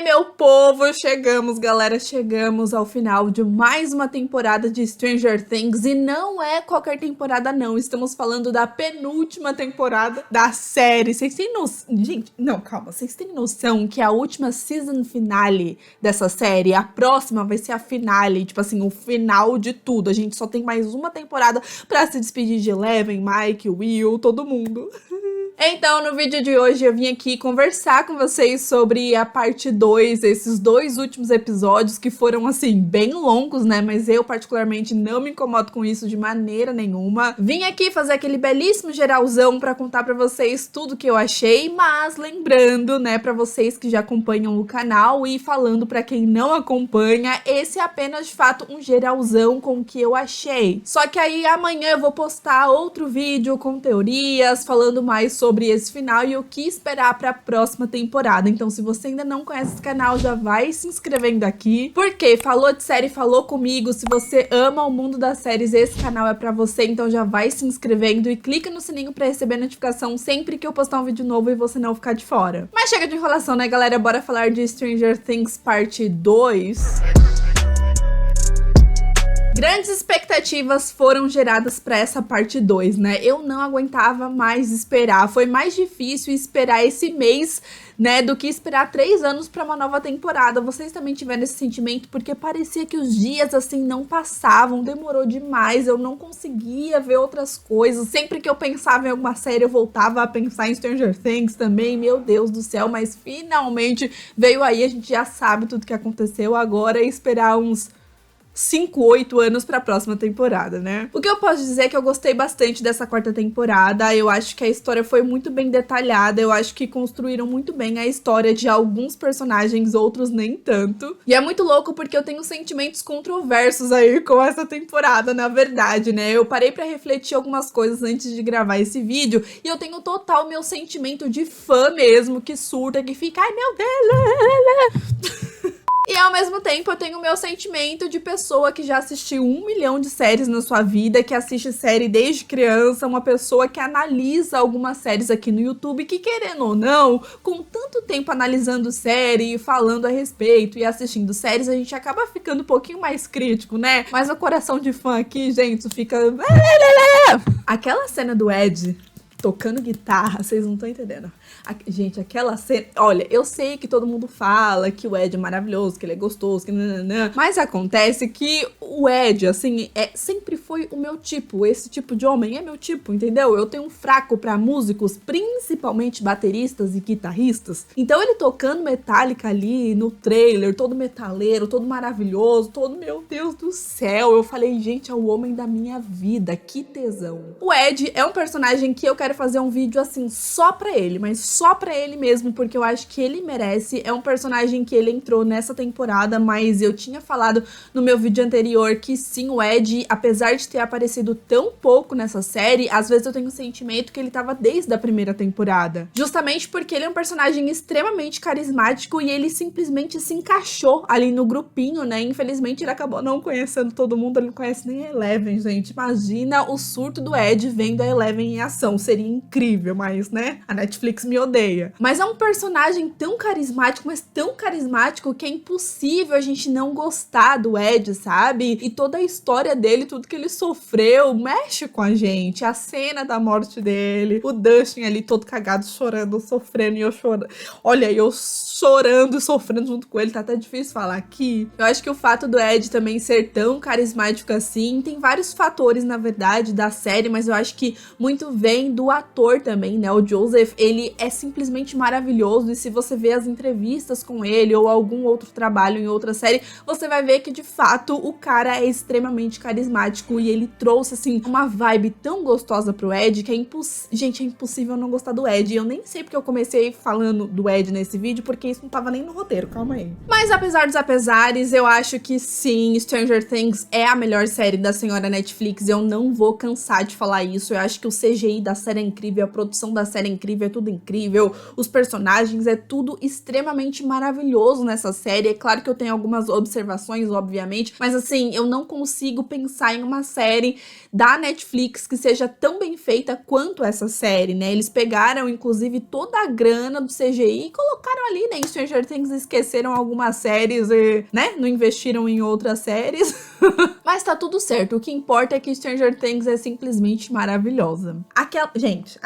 aí, meu povo, chegamos, galera, chegamos ao final de mais uma temporada de Stranger Things, e não é qualquer temporada não, estamos falando da penúltima temporada da série. Vocês têm noção, gente, não, calma, vocês têm noção que a última season finale dessa série, a próxima vai ser a finale, tipo assim, o final de tudo, a gente só tem mais uma temporada pra se despedir de Eleven, Mike, Will, todo mundo. Então, no vídeo de hoje eu vim aqui conversar com vocês sobre a parte 2, esses dois últimos episódios que foram, assim, bem longos, né? Mas eu, particularmente, não me incomodo com isso de maneira nenhuma. Vim aqui fazer aquele belíssimo geralzão pra contar pra vocês tudo que eu achei, mas lembrando, né, pra vocês que já acompanham o canal e falando pra quem não acompanha, esse é apenas, de fato, um geralzão com o que eu achei. Só que aí amanhã eu vou postar outro vídeo com teorias, falando mais sobre esse final e o que esperar para a próxima temporada. Então, se você ainda não conhece esse canal, já vai se inscrevendo aqui, porque falou de série, falou comigo. Se você ama o mundo das séries, esse canal é para você, então já vai se inscrevendo e clica no sininho para receber notificação sempre que eu postar um vídeo novo e você não ficar de fora. Mas chega de enrolação, né, galera? Bora falar de Stranger Things parte 2. Grandes expectativas foram geradas para essa parte 2, né? Eu não aguentava mais esperar. Foi mais difícil esperar esse mês, né, do que esperar 3 anos para uma nova temporada. Vocês também tiveram esse sentimento? Porque parecia que os dias, assim, não passavam. Demorou demais. Eu não conseguia ver outras coisas. Sempre que eu pensava em alguma série, eu voltava a pensar em Stranger Things também. Meu Deus do céu, mas finalmente veio aí. A gente já sabe tudo que aconteceu. Agora é esperar uns 5, 8 anos pra próxima temporada, né? O que eu posso dizer é que eu gostei bastante dessa quarta temporada. Eu acho que a história foi muito bem detalhada. Eu acho que construíram muito bem a história de alguns personagens, outros nem tanto. E é muito louco porque eu tenho sentimentos controversos aí com essa temporada, na verdade, né? Eu parei pra refletir algumas coisas antes de gravar esse vídeo e eu tenho total meu sentimento de fã mesmo, que surta, que fica, ai meu Deus. E ao mesmo tempo eu tenho o meu sentimento de pessoa que já assistiu 1 milhão de séries na sua vida, que assiste série desde criança, uma pessoa que analisa algumas séries aqui no YouTube, que querendo ou não, com tanto tempo analisando série, falando a respeito e assistindo séries, a gente acaba ficando um pouquinho mais crítico, né? Mas o coração de fã aqui, gente, fica... Aquela cena do Ed tocando guitarra, vocês não estão entendendo. Gente, aquela cena... Olha, eu sei que todo mundo fala que o Ed é maravilhoso, que ele é gostoso, que nananã, mas acontece que o Ed, assim, sempre foi o meu tipo. Esse tipo de homem é meu tipo, entendeu? Eu tenho um fraco pra músicos, principalmente bateristas e guitarristas. Então ele tocando Metallica ali no trailer, todo metaleiro, todo maravilhoso, todo, meu Deus do céu. Eu falei, gente, é o homem da minha vida, que tesão. O Ed é um personagem que eu quero fazer um vídeo assim só pra ele, mas só pra ele mesmo, porque eu acho que ele merece. É um personagem que ele entrou nessa temporada, mas eu tinha falado no meu vídeo anterior que sim, o Ed, apesar de ter aparecido tão pouco nessa série, às vezes eu tenho o sentimento que ele tava desde a primeira temporada. Justamente porque ele é um personagem extremamente carismático e ele simplesmente se encaixou ali no grupinho, né? Infelizmente ele acabou não conhecendo todo mundo, ele não conhece nem a Eleven, gente. Imagina o surto do Ed vendo a Eleven em ação. Seria incrível, mas, né, a Netflix me odeia. Mas é um personagem tão carismático, mas tão carismático que é impossível a gente não gostar do Ed, sabe? E toda a história dele, tudo que ele sofreu, mexe com a gente. A cena da morte dele, o Dustin ali todo cagado, chorando, sofrendo, e eu chorando. Olha, eu chorando e sofrendo junto com ele, tá até difícil falar aqui. Eu acho que o fato do Ed também ser tão carismático assim, tem vários fatores, na verdade, da série, mas eu acho que muito vem do ator também, né? O Joseph, ele é simplesmente maravilhoso, e se você vê as entrevistas com ele ou algum outro trabalho em outra série, você vai ver que de fato o cara é extremamente carismático e ele trouxe assim uma vibe tão gostosa pro Ed que gente, é impossível não gostar do Ed. E eu nem sei porque eu comecei falando do Ed nesse vídeo, porque isso não tava nem no roteiro, calma aí. Mas apesar dos apesares, eu acho que sim, Stranger Things é a melhor série da senhora Netflix. Eu não vou cansar de falar isso. Eu acho que o CGI da série série é incrível, a produção da série é incrível, é tudo incrível, os personagens, é tudo extremamente maravilhoso nessa série. É claro que eu tenho algumas observações, obviamente, mas assim, eu não consigo pensar em uma série da Netflix que seja tão bem feita quanto essa série, né? Eles pegaram, inclusive, toda a grana do CGI e colocaram ali, né? Em Stranger Things esqueceram algumas séries e, né? Não investiram em outras séries. Mas tá tudo certo. O que importa é que Stranger Things é simplesmente maravilhosa. Gente,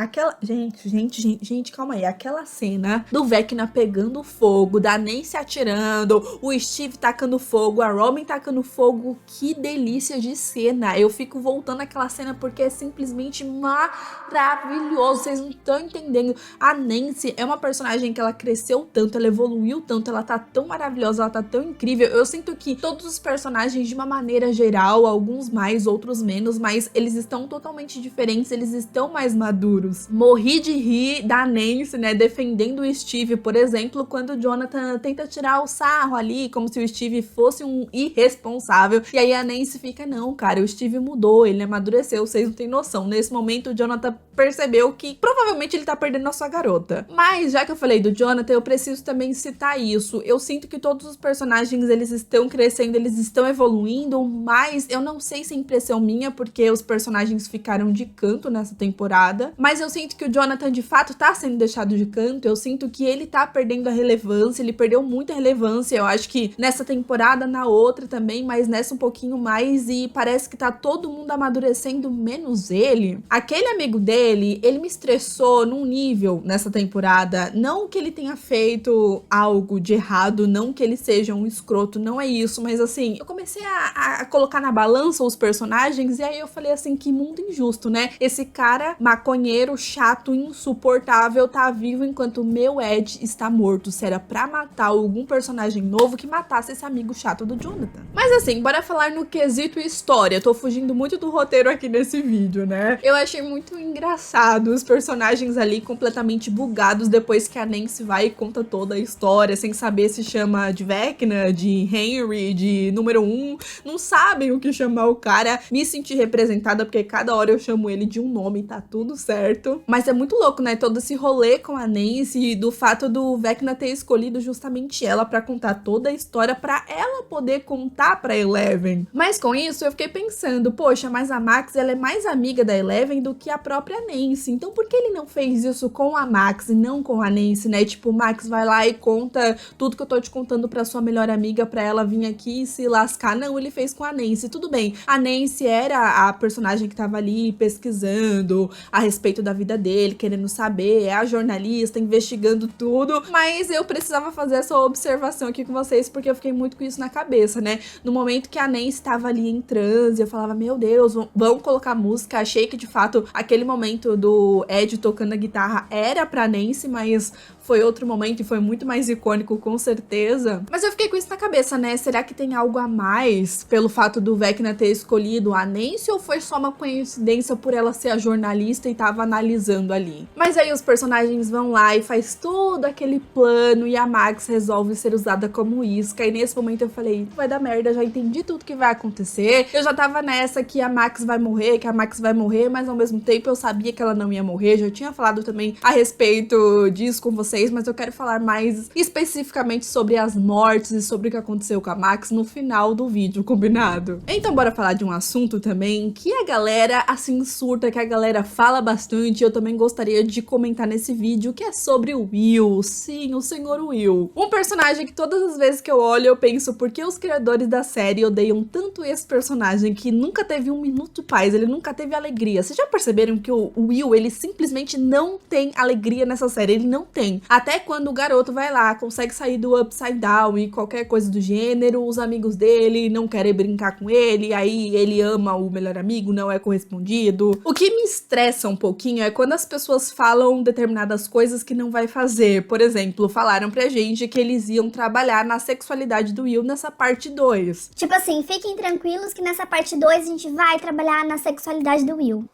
calma aí. Aquela cena do Vecna pegando fogo, da Nancy atirando, o Steve tacando fogo, a Robin tacando fogo. Que delícia de cena. Eu fico voltando àquela cena porque é simplesmente maravilhoso. Vocês não estão entendendo. A Nancy é uma personagem que ela cresceu tanto, ela evoluiu tanto, ela tá tão maravilhosa, ela tá tão incrível. Eu sinto que todos os personagens, de uma maneira geral, alguns mais, outros menos, mas eles estão totalmente diferentes, eles estão mais maduros. Morri de rir da Nancy, né, defendendo o Steve, por exemplo, quando o Jonathan tenta tirar o sarro ali, como se o Steve fosse um irresponsável, e aí a Nancy fica, não, cara, o Steve mudou, ele amadureceu, vocês não têm noção. Nesse momento, o Jonathan percebeu que provavelmente ele tá perdendo a sua garota. Mas, já que eu falei do Jonathan, eu preciso também citar isso. Eu sinto que todos os personagens, eles estão crescendo, eles estão evoluindo, mas eu não sei se é impressão minha, porque os personagens ficaram de canto nessa temporada, mas eu sinto que o Jonathan, de fato, tá sendo deixado de canto. Eu sinto que ele tá perdendo a relevância, ele perdeu muita relevância, eu acho que nessa temporada, na outra também, mas nessa um pouquinho mais, e parece que tá todo mundo amadurecendo, menos ele. Aquele amigo dele, ele me estressou num nível nessa temporada, não que ele tenha feito algo de errado, não que ele seja um escroto, não é isso, mas assim, eu comecei a colocar na balança os personagens, e aí eu falei assim, que mundo injusto, né? Esse cara maconheiro, chato, insuportável, tá vivo enquanto o meu Ed está morto. Se era pra matar algum personagem novo, que matasse esse amigo chato do Jonathan. Mas assim, bora falar no quesito história. Tô fugindo muito do roteiro aqui nesse vídeo, né? Eu achei muito engraçado os personagens ali completamente bugados depois que a Nancy vai e conta toda a história, sem saber se chama de Vecna, de Henry, de número 1. Não sabem o que chamar o cara. Me senti representada porque cada hora eu chamo ele de um nome, tá tudo certo. Mas é muito louco, né? Todo esse rolê com a Nancy, do fato do Vecna ter escolhido justamente ela pra contar toda a história, pra ela poder contar pra Eleven. Mas com isso eu fiquei pensando, poxa, mas a Max, ela é mais amiga da Eleven do que a própria Nancy. Então por que ele não fez isso com a Max e não com a Nancy, né? Tipo, o Max vai lá e conta tudo que eu tô te contando pra sua melhor amiga, pra ela vir aqui e se lascar. Não, ele fez com a Nancy. Tudo bem, a Nancy era a personagem que tava ali pesquisando a respeito da vida dele, querendo saber, é a jornalista investigando tudo, mas eu precisava fazer essa observação aqui com vocês porque eu fiquei muito com isso na cabeça, né? No momento que a Nancy tava ali em transe, eu falava, meu Deus, vamos colocar música. Achei que de fato aquele momento do Ed tocando a guitarra era pra Nancy, mas foi outro momento e foi muito mais icônico, com certeza. Mas eu fiquei com isso na cabeça, né? Será que tem algo a mais pelo fato do Vecna ter escolhido a Nancy, ou foi só uma coincidência por ela ser a jornalista e tava analisando ali? Mas aí os personagens vão lá e faz todo aquele plano e a Max resolve ser usada como isca, e nesse momento eu falei, vai dar merda, já entendi tudo que vai acontecer. Eu já tava nessa que a Max vai morrer, mas ao mesmo tempo eu sabia que ela não ia morrer. Já tinha falado também a respeito disso com vocês, mas eu quero falar mais especificamente sobre as mortes e sobre o que aconteceu com a Max no final do vídeo, combinado? Então bora falar de um assunto também que a galera assim surta, que a galera fala bastante, eu também gostaria de comentar nesse vídeo, que é sobre o Will. Sim, o senhor Will. Um personagem que todas as vezes que eu olho eu penso, por que os criadores da série odeiam tanto esse personagem que nunca teve um minuto de paz, ele nunca teve alegria? Vocês já perceberam que o Will, ele simplesmente não tem alegria nessa série? Ele não tem. Até quando o garoto vai lá, consegue sair do Upside Down e qualquer coisa do gênero, os amigos dele não querem brincar com ele, aí ele ama o melhor amigo, não é correspondido. O que me estressa um pouquinho é quando as pessoas falam determinadas coisas que não vai fazer. Por exemplo, falaram pra gente que eles iam trabalhar na sexualidade do Will nessa parte 2. Tipo assim, fiquem tranquilos que nessa parte 2 a gente vai trabalhar na sexualidade do Will.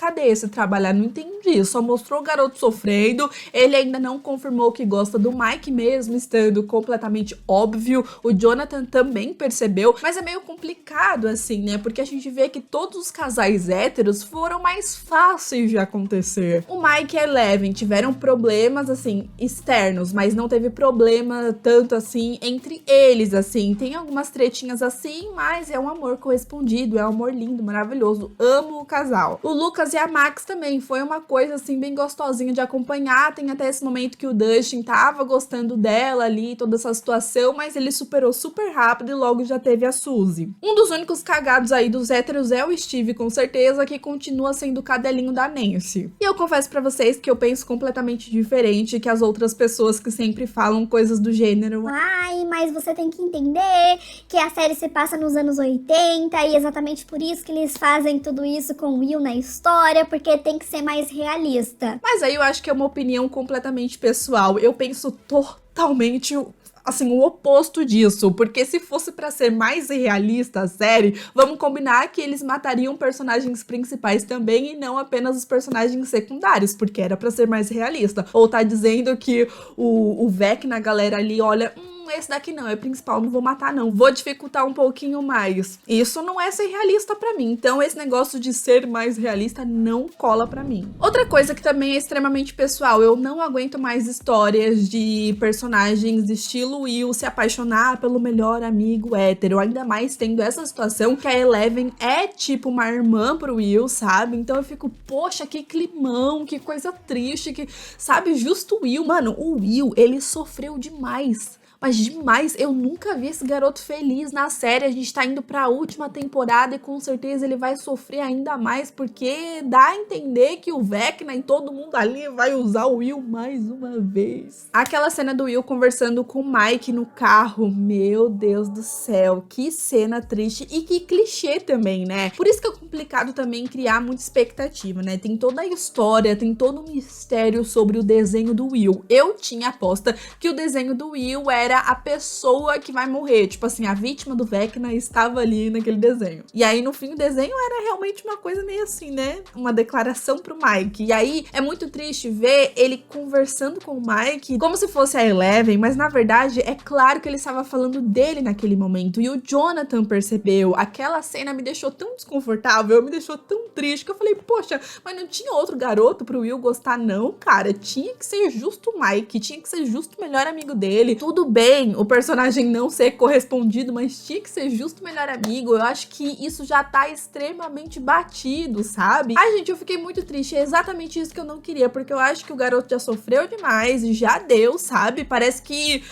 cadê esse trabalhar? Não entendi, só mostrou o garoto sofrendo, ele ainda não confirmou que gosta do Mike mesmo, estando completamente óbvio, o Jonathan também percebeu, mas é meio complicado assim, né, porque a gente vê que todos os casais héteros foram mais fáceis de acontecer. O Mike e a Eleven tiveram problemas, assim, externos, mas não teve problema tanto assim entre eles, assim, tem algumas tretinhas assim, mas é um amor correspondido, é um amor lindo, maravilhoso, amo o casal. O Lucas e a Max também foi uma coisa assim bem gostosinha de acompanhar, tem até esse momento que o Dustin tava gostando dela ali, toda essa situação, mas ele superou super rápido e logo já teve a Suzy. Um dos únicos cagados aí dos héteros é o Steve, com certeza, que continua sendo o cadelinho da Nancy. E eu confesso pra vocês que eu penso completamente diferente que as outras pessoas que sempre falam coisas do gênero. Ai, mas você tem que entender que a série se passa nos anos 80 e exatamente por isso que eles fazem tudo isso com o Will na história, porque tem que ser mais realista. Mas aí eu acho que é uma opinião completamente pessoal. Eu penso totalmente assim, o oposto disso, porque se fosse pra ser mais realista a série, vamos combinar que eles matariam personagens principais também e não apenas os personagens secundários, porque era pra ser mais realista. Ou tá dizendo que o Vecna, galera ali, olha, esse daqui não, é principal, não vou matar não, vou dificultar um pouquinho mais. Isso não é ser realista pra mim, então esse negócio de ser mais realista não cola pra mim. Outra coisa que também é extremamente pessoal, eu não aguento mais histórias de personagens estilo Will se apaixonar pelo melhor amigo hétero, ainda mais tendo essa situação que a Eleven é tipo uma irmã pro Will, sabe? Então eu fico, poxa, que climão, que coisa triste, que, sabe, justo o Will, mano, o Will, ele sofreu demais. Mas demais, eu nunca vi esse garoto feliz na série, a gente tá indo pra última temporada e com certeza ele vai sofrer ainda mais, porque dá a entender que o Vecna e todo mundo ali vai usar o Will mais uma vez. Aquela cena do Will conversando com o Mike no carro, meu Deus do céu, que cena triste e que clichê também, né? Por isso que é complicado também criar muita expectativa, né? Tem toda a história, tem todo o mistério sobre o desenho do Will. Eu tinha aposta que o desenho do Will era a pessoa que vai morrer, tipo assim, a vítima do Vecna estava ali naquele desenho. E aí no fim o desenho era realmente uma coisa meio assim, né? Uma declaração pro Mike. E aí é muito triste ver ele conversando com o Mike como se fosse a Eleven, mas na verdade é claro que ele estava falando dele naquele momento. E o Jonathan percebeu. Aquela cena me deixou tão desconfortável, me deixou tão triste que eu falei, poxa, mas não tinha outro garoto pro Will gostar não, cara. Tinha que ser justo o Mike, tinha que ser justo o melhor amigo dele. Tudo bem o personagem não ser correspondido, mas tinha que ser justo o melhor amigo. Eu acho que isso já tá extremamente batido, sabe? Ai, gente, eu fiquei muito triste. É exatamente isso que eu não queria, porque eu acho que o garoto já sofreu demais e já deu, sabe? Parece que...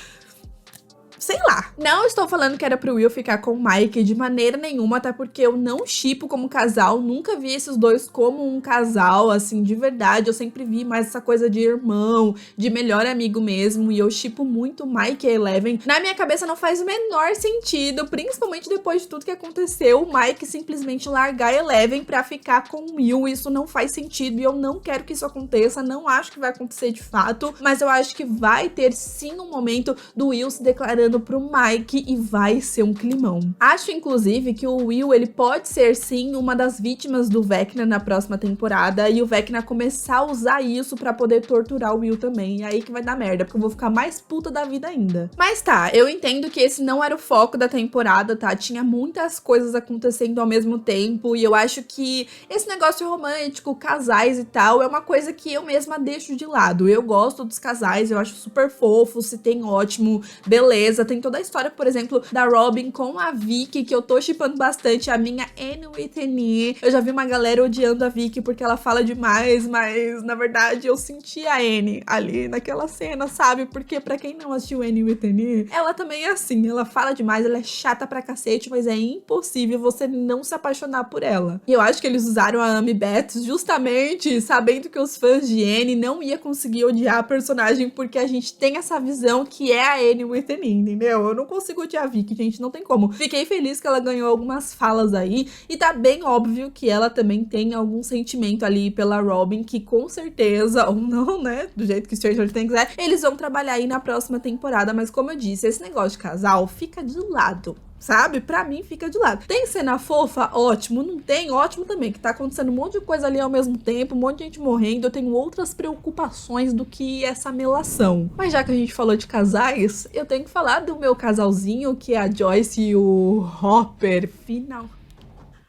sei lá. Não estou falando que era pro Will ficar com o Mike de maneira nenhuma, até porque eu não shippo como casal, nunca vi esses dois como um casal, assim, de verdade. Eu sempre vi mais essa coisa de irmão, de melhor amigo mesmo, e eu shippo muito o Mike e a Eleven. Na minha cabeça não faz o menor sentido, principalmente depois de tudo que aconteceu, o Mike simplesmente largar a Eleven pra ficar com o Will. Isso não faz sentido e eu não quero que isso aconteça, não acho que vai acontecer de fato, mas eu acho que vai ter sim um momento do Will se declarando pro Mike e vai ser um climão. Acho, inclusive, que o Will, ele pode ser, sim, uma das vítimas do Vecna na próxima temporada e o Vecna começar a usar isso pra poder torturar o Will também. E aí que vai dar merda, porque eu vou ficar mais puta da vida ainda. Mas tá, eu entendo que esse não era o foco da temporada, tá? Tinha muitas coisas acontecendo ao mesmo tempo e eu acho que esse negócio romântico, casais e tal, é uma coisa que eu mesma deixo de lado. Eu gosto dos casais, eu acho super fofo, se tem ótimo, beleza. Tem toda a história, por exemplo, da Robin com a Vicky, que eu tô shippando bastante, a minha Anne Whitney. Eu já vi uma galera odiando a Vicky porque ela fala demais, mas na verdade eu senti a Anne ali naquela cena, sabe? Porque pra quem não assistiu Anne Whitney, ela também é assim, ela fala demais, ela é chata pra cacete, mas é impossível você não se apaixonar por ela. E eu acho que eles usaram a Amy Beth justamente sabendo que os fãs de Anne não iam conseguir odiar a personagem, porque a gente tem essa visão que é a Anne Whitney, entendeu? Eu não consigo odiar a Vicky, gente, não tem como. Fiquei feliz que ela ganhou algumas falas aí, e tá bem óbvio que ela também tem algum sentimento ali pela Robin, que com certeza, ou não, né, do jeito que Stranger Things é, eles vão trabalhar aí na próxima temporada, mas como eu disse, esse negócio de casal fica de lado. sabe? Pra mim, fica de lado. Tem cena fofa? Ótimo. Não tem? Ótimo também, que tá acontecendo um monte de coisa ali ao mesmo tempo, um monte de gente morrendo. Eu tenho outras preocupações do que essa melação. Mas já que a gente falou de casais, eu tenho que falar do meu casalzinho, que é a Joyce e o Hopper.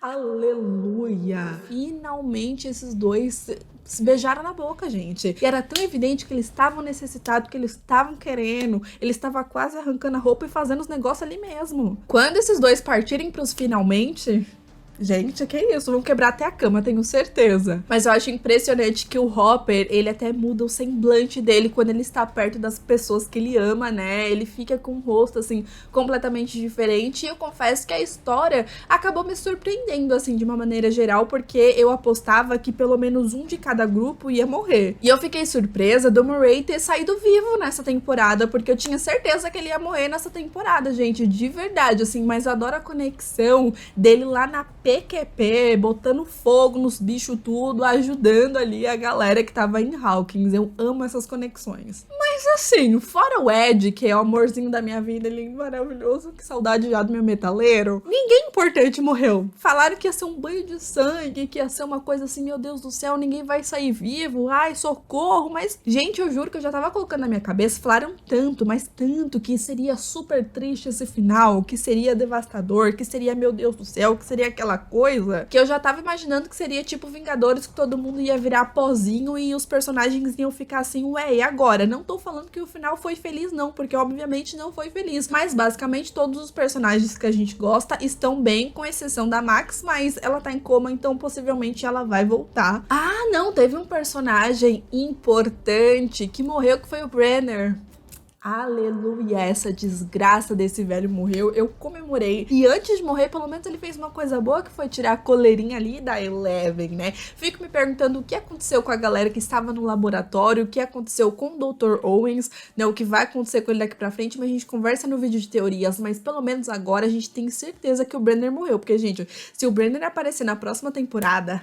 Aleluia! Finalmente esses dois se beijaram na boca, gente. E era tão evidente que eles estavam necessitados, que eles estavam querendo. Eles estavam quase arrancando a roupa e fazendo os negócios ali mesmo. Quando esses dois partirem pros finalmente... Gente, que é isso? Vão quebrar até a cama, tenho certeza. Mas eu acho impressionante que o Hopper, ele até muda o semblante dele quando ele está perto das pessoas que ele ama, né? Ele fica com um rosto, assim, completamente diferente. E eu confesso que a história acabou me surpreendendo, assim, de uma maneira geral, porque eu apostava que pelo menos um de cada grupo ia morrer. E eu fiquei surpresa do Murray ter saído vivo nessa temporada, porque eu tinha certeza que ele ia morrer nessa temporada, gente, de verdade, assim. Mas eu adoro a conexão dele lá na PQP, botando fogo nos bichos tudo, ajudando ali a galera que tava em Hawkins. Eu amo essas conexões. Mas assim, fora o Ed, que é o amorzinho da minha vida, lindo, maravilhoso, que saudade já do meu metaleiro, ninguém importante morreu. Falaram que ia ser um banho de sangue, que ia ser uma coisa assim, meu Deus do céu, ninguém vai sair vivo, ai, socorro. Mas, gente, eu juro que eu já tava colocando na minha cabeça, falaram tanto, mas tanto, que seria super triste esse final, que seria devastador, que seria, meu Deus do céu, que seria aquela coisa, que eu já tava imaginando que seria tipo Vingadores, que todo mundo ia virar pozinho e os personagens iam ficar assim, ué, e agora? Não tô falando que o final foi feliz não, porque obviamente não foi feliz, mas basicamente todos os personagens que a gente gosta estão bem, com exceção da Max, mas ela tá em coma, então possivelmente ela vai voltar. Ah, não, teve um personagem importante que morreu, que foi o Brenner. Aleluia, essa desgraça desse velho morreu, eu comemorei. E antes de morrer, pelo menos ele fez uma coisa boa, que foi tirar a coleirinha ali da Eleven, né? Fico me perguntando o que aconteceu com a galera que estava no laboratório, o que aconteceu com o Dr. Owens, né? O que vai acontecer com ele daqui pra frente, mas a gente conversa no vídeo de teorias, mas pelo menos agora a gente tem certeza que o Brenner morreu, porque, gente, se o Brenner aparecer na próxima temporada...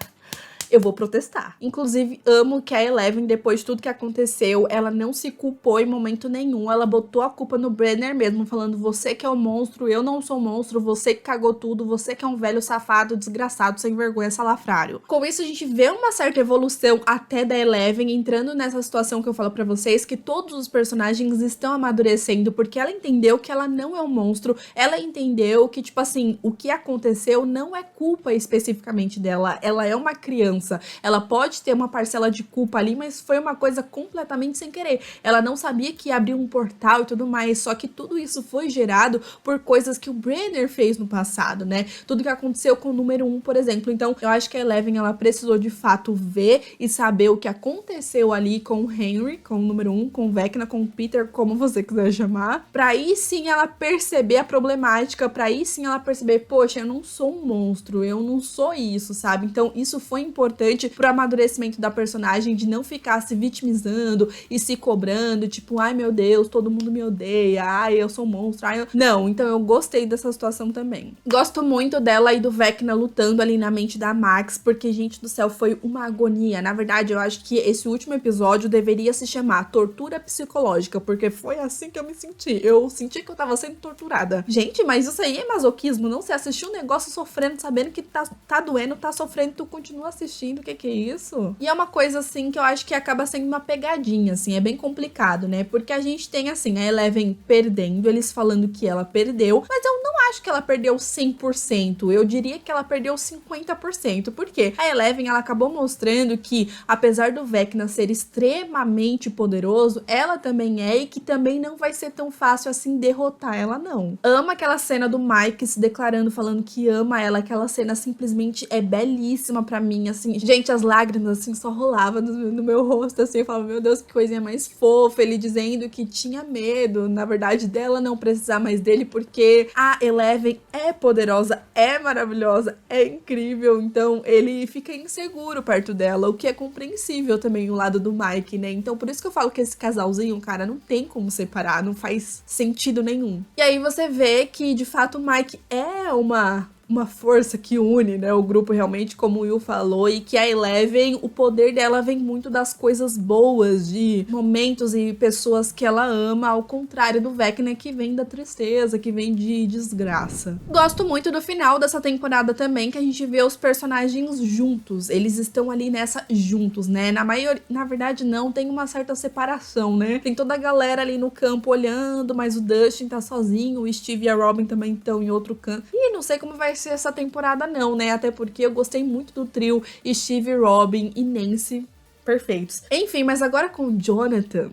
eu vou protestar. Inclusive, amo que a Eleven, depois de tudo que aconteceu, ela não se culpou em momento nenhum. Ela botou a culpa no Brenner mesmo, falando, você que é o monstro, eu não sou o monstro, você que cagou tudo, você que é um velho safado, desgraçado, sem vergonha, salafrário. Com isso, a gente vê uma certa evolução até da Eleven, entrando nessa situação que eu falo pra vocês, que todos os personagens estão amadurecendo, porque ela entendeu que ela não é um monstro, ela entendeu que, tipo assim, o que aconteceu não é culpa especificamente dela, ela é uma criança. Ela pode ter uma parcela de culpa ali, mas foi uma coisa completamente sem querer. Ela não sabia que ia abrir um portal e tudo mais, só que tudo isso foi gerado por coisas que o Brenner fez no passado, né? Tudo que aconteceu com o número 1, por exemplo. Então, eu acho que a Eleven, ela precisou de fato ver e saber o que aconteceu ali com o Henry, com o número 1, com o Vecna, com o Peter, como você quiser chamar, pra aí sim ela perceber a problemática, pra aí sim ela perceber, poxa, eu não sou um monstro, eu não sou isso, sabe? Então, isso foi importante pro amadurecimento da personagem, de não ficar se vitimizando e se cobrando, tipo, ai meu Deus, todo mundo me odeia, ai eu sou um monstro, ai eu... Não, então eu gostei dessa situação também. Gosto muito dela e do Vecna lutando ali na mente da Max, porque, gente do céu, foi uma agonia. Na verdade, eu acho que esse último episódio deveria se chamar Tortura Psicológica, porque foi assim que eu me senti. Eu senti que eu tava sendo torturada. Gente, mas isso aí é masoquismo, não? Você assistiu um negócio sofrendo, sabendo que tá doendo, tá sofrendo, tu continua assistindo, o que é isso? E é uma coisa, assim, que eu acho que acaba sendo uma pegadinha, assim, é bem complicado, né? Porque a gente tem, assim, a Eleven perdendo, eles falando que ela perdeu, mas eu não acho que ela perdeu 100%, eu diria que ela perdeu 50%, porque a Eleven, ela acabou mostrando que, apesar do Vecna ser extremamente poderoso, ela também é, e que também não vai ser tão fácil, assim, derrotar ela, não. Amo aquela cena do Mike se declarando, falando que ama ela, aquela cena simplesmente é belíssima pra mim, assim, gente, as lágrimas, assim, só rolavam no meu rosto, assim, eu falava, meu Deus, que coisinha mais fofa, ele dizendo que tinha medo, na verdade, dela não precisar mais dele, porque a Eleven é poderosa, é maravilhosa, é incrível, então ele fica inseguro perto dela, o que é compreensível também, o lado do Mike, né, então por isso que eu falo que esse casalzinho, cara, não tem como separar, não faz sentido nenhum. E aí você vê que, de fato, o Mike é uma uma força que une, né, o grupo realmente, como o Will falou, e que a Eleven, o poder dela vem muito das coisas boas, de momentos e pessoas que ela ama, ao contrário do Vecna, que vem da tristeza, que vem de desgraça. Gosto muito do final dessa temporada também, que a gente vê os personagens juntos, eles estão ali nessa juntos, né, na verdade não, tem uma certa separação, né, tem toda a galera ali no campo olhando, mas o Dustin tá sozinho, o Steve e a Robin também estão em outro canto, e não sei como vai ser essa temporada não, né? Até porque eu gostei muito do trio Steve, Robin e Nancy, perfeitos. Enfim, mas agora com o Jonathan...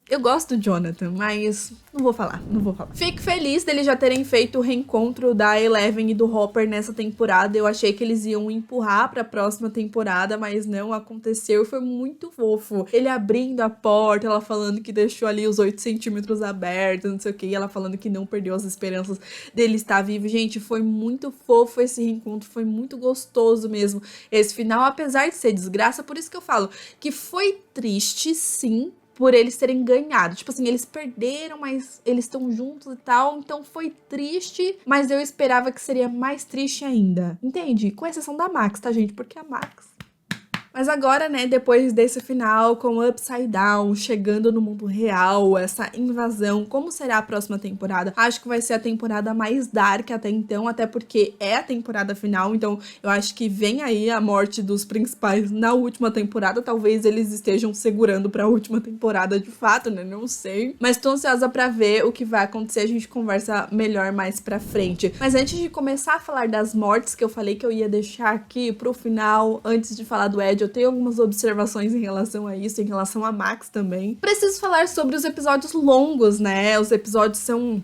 Eu gosto do Jonathan, mas não vou falar. Fico feliz deles já terem feito o reencontro da Eleven e do Hopper nessa temporada. Eu achei que eles iam empurrar pra próxima temporada, mas não aconteceu. Foi muito fofo. Ele abrindo a porta, ela falando que deixou ali os 8 centímetros abertos, não sei o que, e ela falando que não perdeu as esperanças dele estar vivo. Gente, foi muito fofo esse reencontro, foi muito gostoso mesmo. Esse final, apesar de ser desgraça, por isso que eu falo que foi triste, sim, por eles terem ganhado. Tipo assim, eles perderam, mas eles estão juntos e tal. Então foi triste, mas eu esperava que seria mais triste ainda. Entende? Com exceção da Max, tá, gente? Porque a Max... Mas agora, né, depois desse final com o Upside Down, chegando no mundo real, essa invasão, como será a próxima temporada? Acho que vai ser a temporada mais dark até então, até porque é a temporada final, então eu acho que vem aí a morte dos principais na última temporada, talvez eles estejam segurando pra última temporada de fato, né, não sei. Mas tô ansiosa pra ver o que vai acontecer, a gente conversa melhor mais pra frente. Mas antes de começar a falar das mortes, que eu falei que eu ia deixar aqui pro final, antes de falar do Ed, eu tenho algumas observações em relação a isso, em relação a Max também. Preciso falar sobre os episódios longos, né? Os episódios são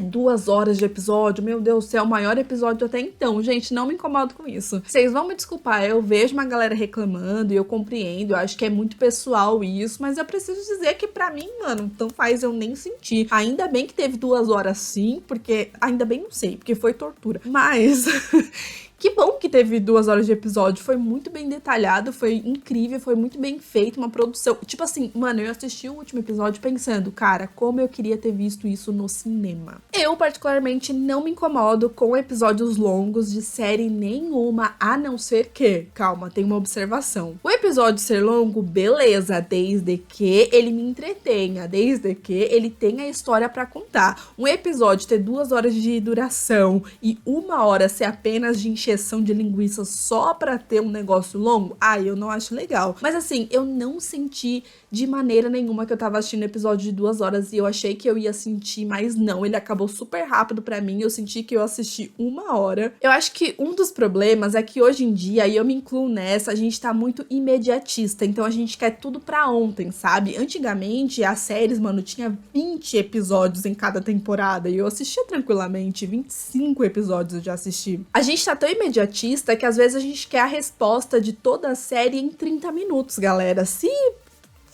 2 horas de episódio, meu Deus do céu, o maior episódio até então. Gente, não me incomodo com isso. Vocês vão me desculpar, eu vejo uma galera reclamando e eu compreendo, eu acho que é muito pessoal isso, mas eu preciso dizer que pra mim, mano, então faz eu nem sentir. Ainda bem que teve 2 horas sim, porque... Ainda bem não sei, porque foi tortura. Mas... Que bom que teve 2 horas de episódio, foi muito bem detalhado, foi incrível, foi muito bem feito, uma produção... Tipo assim, mano, eu assisti o último episódio pensando, cara, como eu queria ter visto isso no cinema. Eu, particularmente, não me incomodo com episódios longos de série nenhuma, a não ser que... Calma, tem uma observação. O episódio ser longo, beleza, desde que ele me entretenha, desde que ele tenha história pra contar. Um episódio ter 2 horas de duração e 1 hora ser apenas de encheção de linguiça só pra ter um negócio longo, eu não acho legal. Mas assim, eu não senti de maneira nenhuma que eu tava assistindo episódio de 2 horas e eu achei que eu ia sentir, mas não, ele acabou super rápido pra mim, eu senti que eu assisti 1 hora. Eu acho que um dos problemas é que hoje em dia, e eu me incluo nessa, a gente tá muito imediatista, então a gente quer tudo pra ontem, sabe? Antigamente, as séries, mano, tinha 20 episódios em cada temporada e eu assistia tranquilamente, 25 episódios eu já assisti. A gente tá tão imediatista que às vezes a gente quer a resposta de toda a série em 30 minutos, galera. Se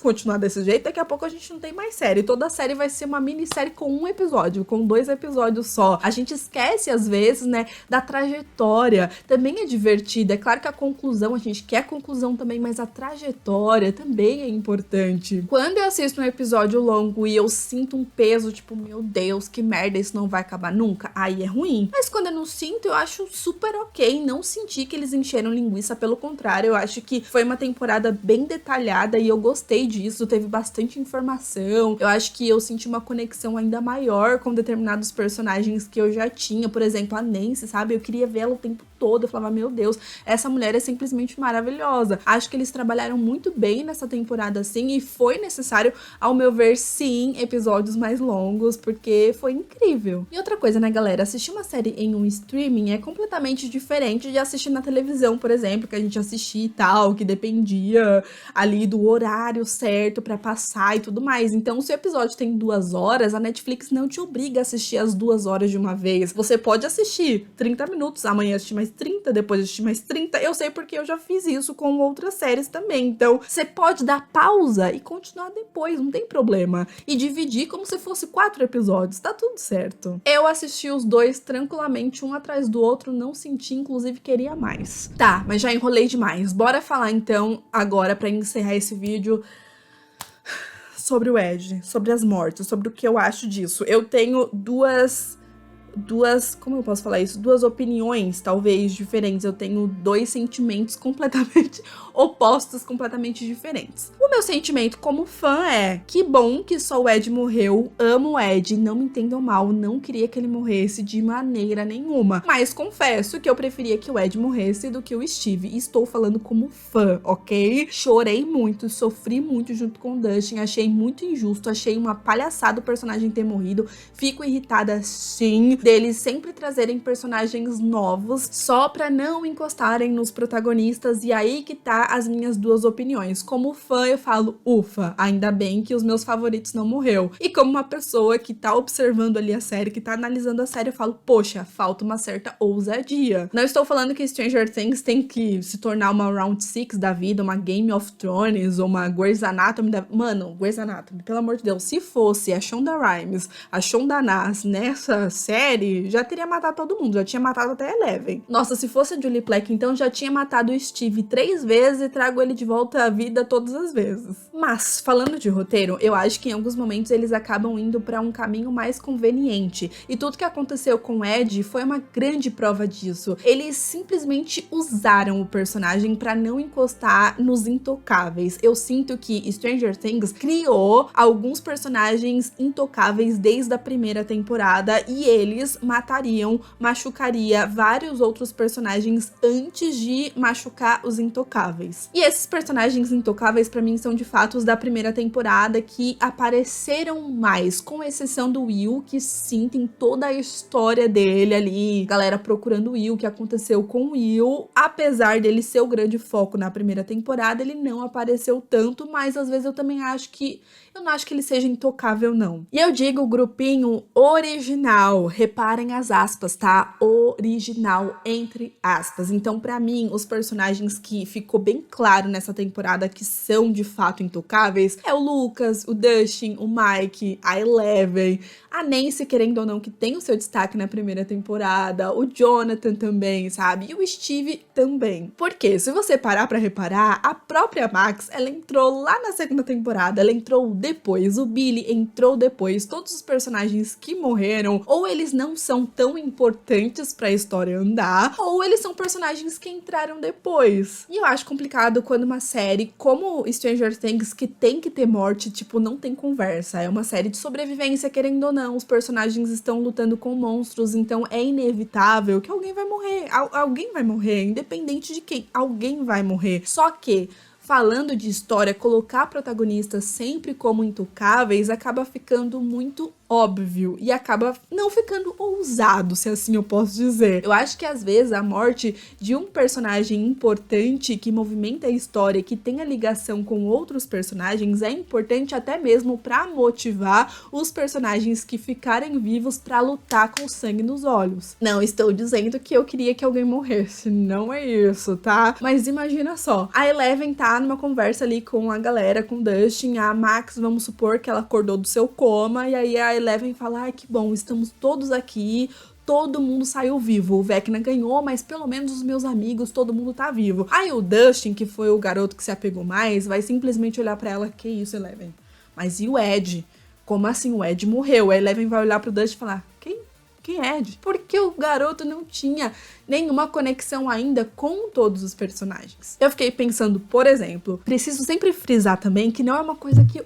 continuar desse jeito, daqui a pouco a gente não tem mais série. Toda a série vai ser uma minissérie com 1 episódio, com 2 episódios só. A gente esquece, às vezes, né, da trajetória. Também é divertida. É claro que a conclusão, a gente quer a conclusão também, mas a trajetória também é importante. Quando eu assisto um episódio longo e eu sinto um peso, tipo, meu Deus, que merda, isso não vai acabar nunca, aí é ruim. Mas quando eu não sinto, eu acho super ok. Não senti que eles encheram linguiça, pelo contrário, eu acho que foi uma temporada bem detalhada e eu gostei disso, teve bastante informação. Eu acho que eu senti uma conexão ainda maior com determinados personagens que eu já tinha, por exemplo, a Nancy, sabe? Eu queria ver ela o tempo todo, eu falava, meu Deus, essa mulher é simplesmente maravilhosa. Acho que eles trabalharam muito bem nessa temporada, assim, e foi necessário, ao meu ver, sim, episódios mais longos, porque foi incrível. E outra coisa, né, galera? Assistir uma série em um streaming é completamente diferente de assistir na televisão, por exemplo, que a gente assistia e tal, que dependia ali do horário certo pra passar e tudo mais. Então, se o episódio tem 2 horas, a Netflix não te obriga a assistir as 2 horas de uma vez. Você pode assistir 30 minutos, amanhã assistir mais 30, depois assistir mais 30. Eu sei porque eu já fiz isso com outras séries também. Então, você pode dar pausa e continuar depois, não tem problema. E dividir como se fosse 4 episódios, tá tudo certo. Eu assisti os 2 tranquilamente, um atrás do outro, não senti, inclusive queria mais. Tá, mas já enrolei demais. Bora falar então, agora, pra encerrar esse vídeo, sobre o Ed, sobre as mortes, sobre o que eu acho disso. Eu tenho duas como eu posso falar isso? Duas opiniões, talvez, diferentes. Eu tenho dois sentimentos completamente opostos, completamente diferentes. O meu sentimento como fã é: que bom que só o Ed morreu, amo o Ed, não me entendam mal, não queria que ele morresse de maneira nenhuma. Mas confesso que eu preferia que o Ed morresse do que o Steve. Estou falando como fã, ok? Chorei muito, sofri muito junto com o Dustin, achei muito injusto, achei uma palhaçada o personagem ter morrido. Fico irritada, sim, deles sempre trazerem personagens novos só pra não encostarem nos protagonistas, e aí que tá as minhas duas opiniões. Como fã, eu falo, ufa, ainda bem que os meus favoritos não morreu. E como uma pessoa que tá observando ali a série, que tá analisando a série, eu falo, poxa, falta uma certa ousadia. Não estou falando que Stranger Things tem que se tornar uma Round 6 da vida, uma Game of Thrones, ou uma Grey's Anatomy da... Mano, Grey's Anatomy, pelo amor de Deus, se fosse a Shonda Rhimes, a Shonda Nas nessa série, já teria matado todo mundo, já tinha matado até a Eleven. Nossa, se fosse a Julie Plec, então já tinha matado o Steve 3 vezes e trago ele de volta à vida todas as vezes. Mas, falando de roteiro, eu acho que em alguns momentos eles acabam indo pra um caminho mais conveniente. E tudo que aconteceu com o Ed foi uma grande prova disso. Eles simplesmente usaram o personagem pra não encostar nos intocáveis. Eu sinto que Stranger Things criou alguns personagens intocáveis desde a primeira temporada e eles machucaria vários outros personagens antes de machucar os intocáveis. E esses personagens intocáveis pra mim são de fato os da primeira temporada que apareceram mais, com exceção do Will, que sim, tem toda a história dele ali, galera procurando o Will, o que aconteceu com o Will. Apesar dele ser o grande foco na primeira temporada, ele não apareceu tanto, mas às vezes eu também acho que eu não acho que ele seja intocável, não. E eu digo grupinho original. Reparem as aspas, tá? Original, entre aspas. Então, pra mim, os personagens que ficou bem claro nessa temporada que são, de fato, intocáveis é o Lucas, o Dustin, o Mike, a Eleven, a Nancy, querendo ou não, que tem o seu destaque na primeira temporada, o Jonathan também, sabe? E o Steve também. Porque, se você parar pra reparar, a própria Max, ela entrou lá na segunda temporada, ela entrou depois, o Billy entrou depois, todos os personagens que morreram, ou eles não são tão importantes pra história andar, ou eles são personagens que entraram depois. E eu acho complicado quando uma série como Stranger Things, que tem que ter morte, tipo, não tem conversa, é uma série de sobrevivência, querendo ou não, os personagens estão lutando com monstros, então é inevitável que alguém vai morrer, alguém vai morrer, independente de quem, alguém vai morrer. Só que falando de história, colocar protagonistas sempre como intocáveis acaba ficando muito óbvio e acaba não ficando ousado, se assim eu posso dizer. Eu acho que às vezes a morte de um personagem importante que movimenta a história, que tem a ligação com outros personagens, é importante até mesmo pra motivar os personagens que ficarem vivos pra lutar com sangue nos olhos. Não estou dizendo que eu queria que alguém morresse, não é isso, tá? Mas imagina só, a Eleven tá numa conversa ali com a galera, com o Dustin, a Max, vamos supor que ela acordou do seu coma, e aí a Eleven fala, ai que bom, estamos todos aqui, todo mundo saiu vivo, o Vecna ganhou, mas pelo menos os meus amigos, todo mundo tá vivo. Aí o Dustin, que foi o garoto que se apegou mais, vai simplesmente olhar pra ela, que isso, Eleven? Mas e o Ed? Como assim o Ed morreu? A Eleven vai olhar pro Dustin e falar, quem é Ed? Porque o garoto não tinha nenhuma conexão ainda com todos os personagens. Eu fiquei pensando, por exemplo, preciso sempre frisar também que não é uma coisa que...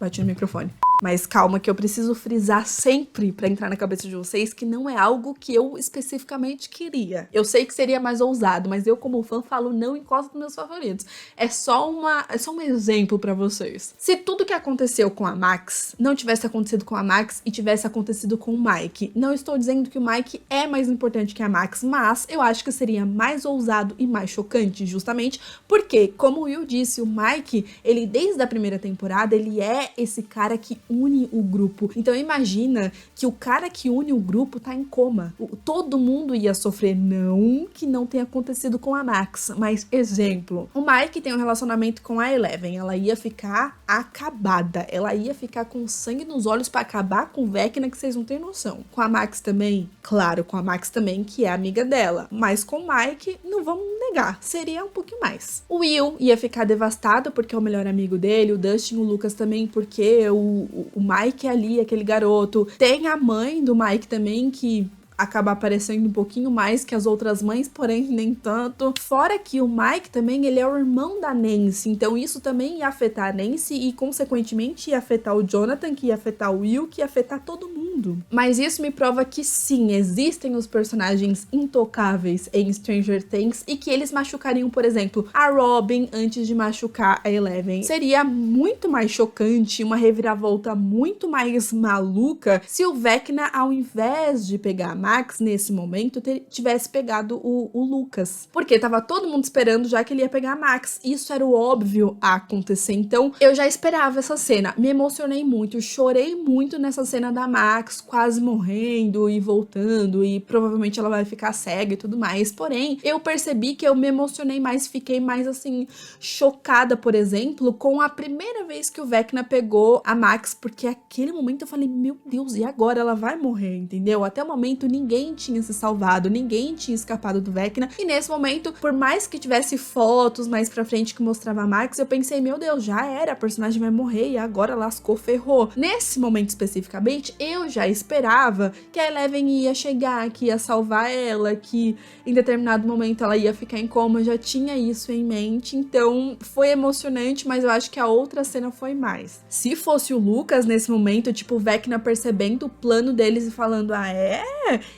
Bati no microfone. Mas calma, que eu preciso frisar sempre pra entrar na cabeça de vocês que não é algo que eu especificamente queria. Eu sei que seria mais ousado, mas eu como fã falo, não encosta nos meus favoritos. É só um exemplo pra vocês. Se tudo que aconteceu com a Max não tivesse acontecido com a Max e tivesse acontecido com o Mike, não estou dizendo que o Mike é mais importante que a Max, mas eu acho que seria mais ousado e mais chocante, justamente porque, como o Will disse, o Mike, ele desde a primeira temporada, ele é esse cara que une o grupo. Então imagina que o cara que une o grupo tá em coma. Todo mundo ia sofrer. Não que não tenha acontecido com a Max, mas exemplo, o Mike tem um relacionamento com a Eleven, ela ia ficar acabada, ela ia ficar com sangue nos olhos pra acabar com o Vecna, que vocês não têm noção. Com a Max também, claro, com a Max também, que é amiga dela, mas com o Mike, não vamos negar, seria um pouquinho mais. O Will ia ficar devastado porque é o melhor amigo dele, o Dustin, o Lucas também, porque o o Mike ali, aquele garoto. Tem a mãe do Mike também, que acaba aparecendo um pouquinho mais que as outras mães, porém nem tanto. Fora que o Mike também, ele é o irmão da Nancy, então isso também ia afetar a Nancy e consequentemente ia afetar o Jonathan, que ia afetar o Will, que ia afetar todo mundo. Mas isso me prova que sim, existem os personagens intocáveis em Stranger Things e que eles machucariam, por exemplo, a Robin antes de machucar a Eleven. Seria muito mais chocante, uma reviravolta muito mais maluca se o Vecna, ao invés de pegar a Max nesse momento, tivesse pegado o Lucas. Porque tava todo mundo esperando já que ele ia pegar a Max. Isso era o óbvio a acontecer. Então, eu já esperava essa cena. Me emocionei muito, chorei muito nessa cena da Max, quase morrendo e voltando, e provavelmente ela vai ficar cega e tudo mais. Porém, eu percebi que eu me emocionei mais, fiquei mais, assim, chocada, por exemplo, com a primeira vez que o Vecna pegou a Max, porque aquele momento eu falei, meu Deus, e agora? Ela vai morrer, entendeu? Até o momento, ninguém tinha se salvado, ninguém tinha escapado do Vecna, e nesse momento, por mais que tivesse fotos mais pra frente que mostrava a Max, eu pensei, meu Deus, já era, a personagem vai morrer e agora lascou, ferrou. Nesse momento especificamente, eu já esperava que a Eleven ia chegar, que ia salvar ela, que em determinado momento ela ia ficar em coma, já tinha isso em mente, então foi emocionante, mas eu acho que a outra cena foi mais. Se fosse o Lucas nesse momento, tipo, o Vecna percebendo o plano deles e falando, ah, é?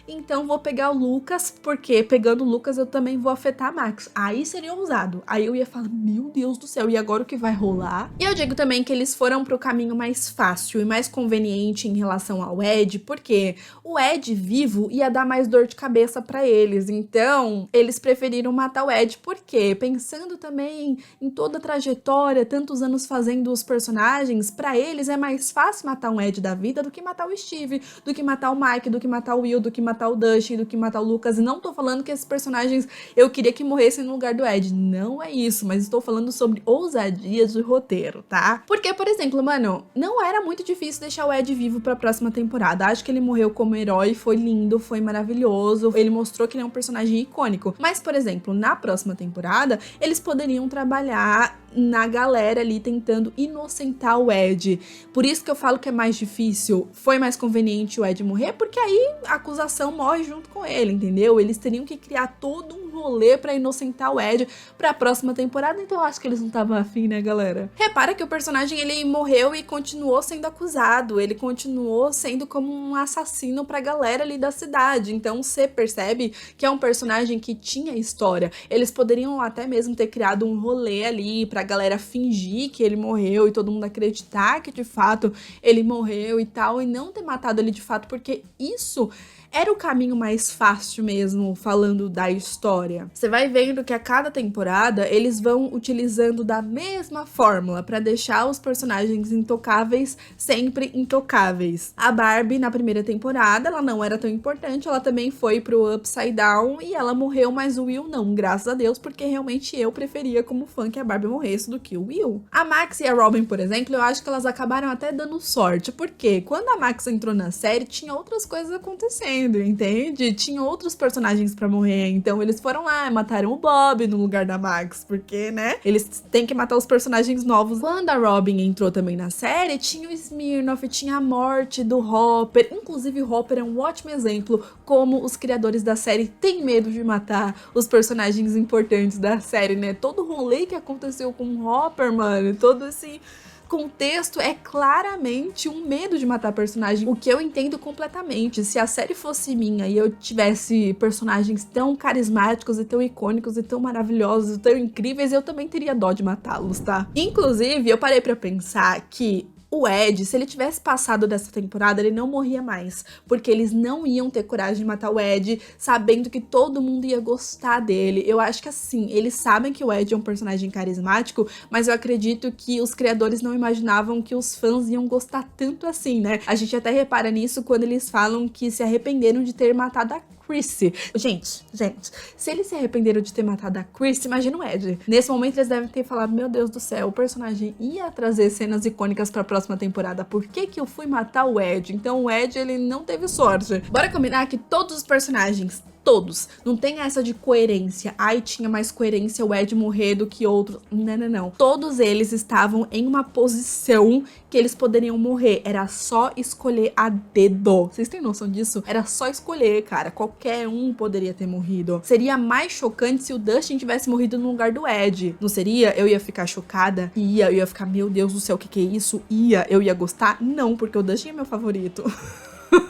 Então vou pegar o Lucas, porque pegando o Lucas eu também vou afetar a Max. Aí seria ousado. Aí eu ia falar, meu Deus do céu, e agora o que vai rolar? E eu digo também que eles foram pro caminho mais fácil e mais conveniente em relação ao Ed, porque o Ed vivo ia dar mais dor de cabeça pra eles. Então, eles preferiram matar o Ed, porque pensando também em toda a trajetória, tantos anos fazendo os personagens, pra eles é mais fácil matar um Ed da vida do que matar o Steve, do que matar o Mike, do que matar o Will, do que matar o Dustin, do que matar o Lucas. E não tô falando que esses personagens eu queria que morressem no lugar do Ed. Não é isso, mas estou falando sobre ousadia de roteiro, tá? Porque, por exemplo, mano, não era muito difícil deixar o Ed vivo pra próxima temporada. Acho que ele morreu como herói, foi lindo, foi maravilhoso. Ele mostrou que ele é um personagem icônico. Mas, por exemplo, na próxima temporada, eles poderiam trabalhar na galera ali tentando inocentar o Ed. Por isso que eu falo que é mais difícil. Foi mais conveniente o Ed morrer, porque aí a acusação morre junto com ele, entendeu? Eles teriam que criar todo um rolê pra inocentar o Ed pra próxima temporada, então eu acho que eles não estavam afim, né, galera? Repara que o personagem, ele morreu e continuou sendo acusado, ele continuou sendo como um assassino pra galera ali da cidade, então você percebe que é um personagem que tinha história. Eles poderiam até mesmo ter criado um rolê ali pra galera fingir que ele morreu e todo mundo acreditar que de fato ele morreu e tal, e não ter matado ele de fato, porque isso era o caminho mais fácil mesmo, falando da história. Você vai vendo que a cada temporada eles vão utilizando da mesma fórmula pra deixar os personagens intocáveis sempre intocáveis. A Barbie, na primeira temporada, ela não era tão importante, ela também foi pro Upside Down e ela morreu, mas o Will não, graças a Deus, porque realmente eu preferia como fã que a Barbie morresse do que o Will. A Max e a Robin, por exemplo, eu acho que elas acabaram até dando sorte, porque quando a Max entrou na série, tinha outras coisas acontecendo, entende? Tinha outros personagens pra morrer, então eles foram lá e mataram o Bob no lugar da Max, porque, né, eles têm que matar os personagens novos. Quando a Robin entrou também na série, tinha o Smirnoff, tinha a morte do Hopper, inclusive o Hopper é um ótimo exemplo como os criadores da série têm medo de matar os personagens importantes da série, né? Todo o rolê que aconteceu com o Hopper, mano, todo esse contexto é claramente um medo de matar personagem, o que eu entendo completamente. Se a série fosse minha e eu tivesse personagens tão carismáticos e tão icônicos e tão maravilhosos e tão incríveis, eu também teria dó de matá-los, tá? Inclusive, eu parei pra pensar que o Ed, se ele tivesse passado dessa temporada, ele não morria mais, porque eles não iam ter coragem de matar o Ed, sabendo que todo mundo ia gostar dele. Eu acho que assim, eles sabem que o Ed é um personagem carismático, mas eu acredito que os criadores não imaginavam que os fãs iam gostar tanto assim, né? A gente até repara nisso quando eles falam que se arrependeram de ter matado a Chrissy. Gente, se eles se arrependeram de ter matado a Chrissy, imagina o Ed. Nesse momento eles devem ter falado, meu Deus do céu, o personagem ia trazer cenas icônicas pra próxima temporada, por que que eu fui matar o Ed? Então o Ed, ele não teve sorte. Bora combinar que todos os personagens Todos. Não tem essa de coerência. Ai, tinha mais coerência o Ed morrer do que outros. Não. Todos eles estavam em uma posição que eles poderiam morrer. Era só escolher a dedo. Vocês têm noção disso? Era só escolher, cara. Qualquer um poderia ter morrido. Seria mais chocante se o Dustin tivesse morrido no lugar do Ed. Não seria? Eu ia ficar chocada? Eu ia ficar, meu Deus do céu, o que é isso? Eu ia gostar? Não, porque o Dustin é meu favorito.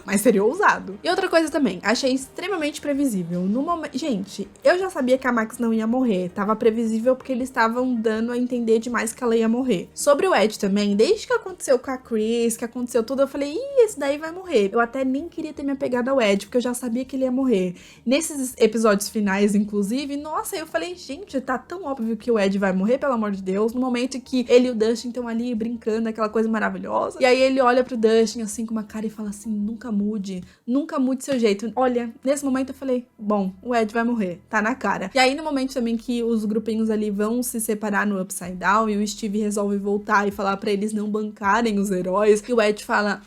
Mas seria ousado. E outra coisa também, achei extremamente previsível. No momento, gente, eu já sabia que a Max não ia morrer. Tava previsível porque eles estavam dando a entender demais que ela ia morrer. Sobre o Ed também, desde que aconteceu com a Chris, que aconteceu tudo, eu falei, esse daí vai morrer. Eu até nem queria ter me apegado ao Ed, porque eu já sabia que ele ia morrer. Nesses episódios finais, inclusive, nossa, eu falei, gente, tá tão óbvio que o Ed vai morrer, pelo amor de Deus. No momento que ele e o Dustin estão ali brincando, aquela coisa maravilhosa. E aí ele olha pro Dustin assim com uma cara e fala assim, nunca mude seu jeito. Olha, nesse momento eu falei, bom, o Ed vai morrer, tá na cara. E aí no momento também que os grupinhos ali vão se separar no Upside Down e o Steve resolve voltar e falar pra eles não bancarem os heróis, e o Ed fala,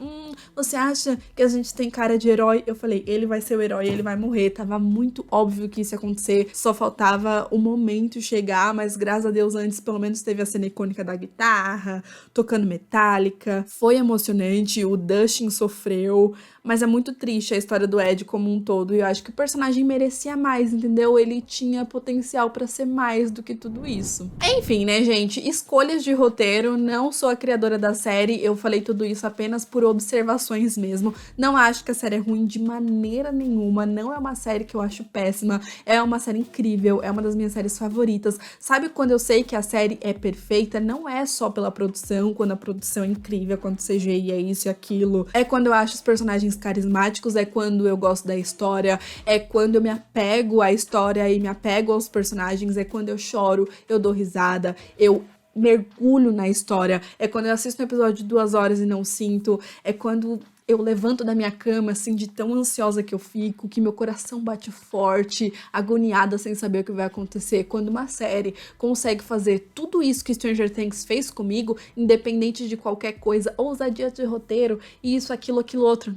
você acha que a gente tem cara de herói? Eu falei, ele vai ser o herói, ele vai morrer. Tava muito óbvio que isso ia acontecer, só faltava o momento chegar, mas graças a Deus antes pelo menos teve a cena icônica da guitarra, tocando Metallica, foi emocionante, o Dustin sofreu, mas é muito triste a história do Ed como um todo, e eu acho que o personagem merecia mais, entendeu? Ele tinha potencial pra ser mais do que tudo isso. Enfim, né, gente? Escolhas de roteiro, não sou a criadora da série, eu falei tudo isso apenas por observações mesmo. Não acho que a série é ruim de maneira nenhuma, não é uma série que eu acho péssima, é uma série incrível, é uma das minhas séries favoritas. Sabe quando eu sei que a série é perfeita? Não é só pela produção, quando a produção é incrível, quando o CGI é isso e aquilo, é quando eu acho os personagens carismáticos, é quando eu gosto da história, é quando eu me apego à história e me apego aos personagens, é quando eu choro, eu dou risada, eu mergulho na história, é quando eu assisto um episódio de 2 horas e não sinto, é quando eu levanto da minha cama, assim, de tão ansiosa que eu fico, que meu coração bate forte, agoniada sem saber o que vai acontecer. Quando uma série consegue fazer tudo isso que Stranger Things fez comigo, independente de qualquer coisa, ousadia de roteiro, isso, aquilo, aquilo outro,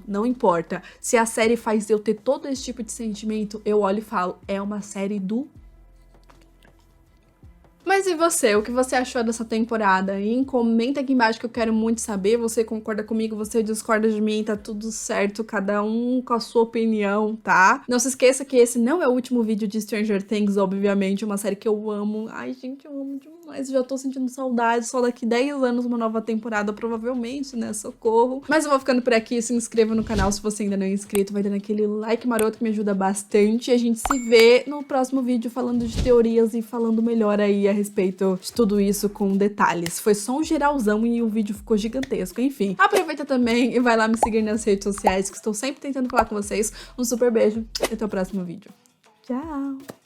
não importa. Se a série faz eu ter todo esse tipo de sentimento, eu olho e falo, é uma série do... Mas e você? O que você achou dessa temporada, hein? Comenta aqui embaixo que eu quero muito saber. Você concorda comigo? Você discorda de mim? Tá tudo certo, cada um com a sua opinião, tá? Não se esqueça que esse não é o último vídeo de Stranger Things, obviamente, uma série que eu amo. Ai, gente, eu amo demais. Já tô sentindo saudade. Só daqui 10 anos uma nova temporada, provavelmente, né? Socorro. Mas eu vou ficando por aqui. Se inscreva no canal se você ainda não é inscrito. Vai dando aquele like maroto que me ajuda bastante. E a gente se vê no próximo vídeo falando de teorias e falando melhor aí a respeito de tudo isso com detalhes. Foi só um geralzão e o vídeo ficou gigantesco. Enfim, aproveita também e vai lá me seguir nas redes sociais, que estou sempre tentando falar com vocês. Um super beijo e até o próximo vídeo. Tchau!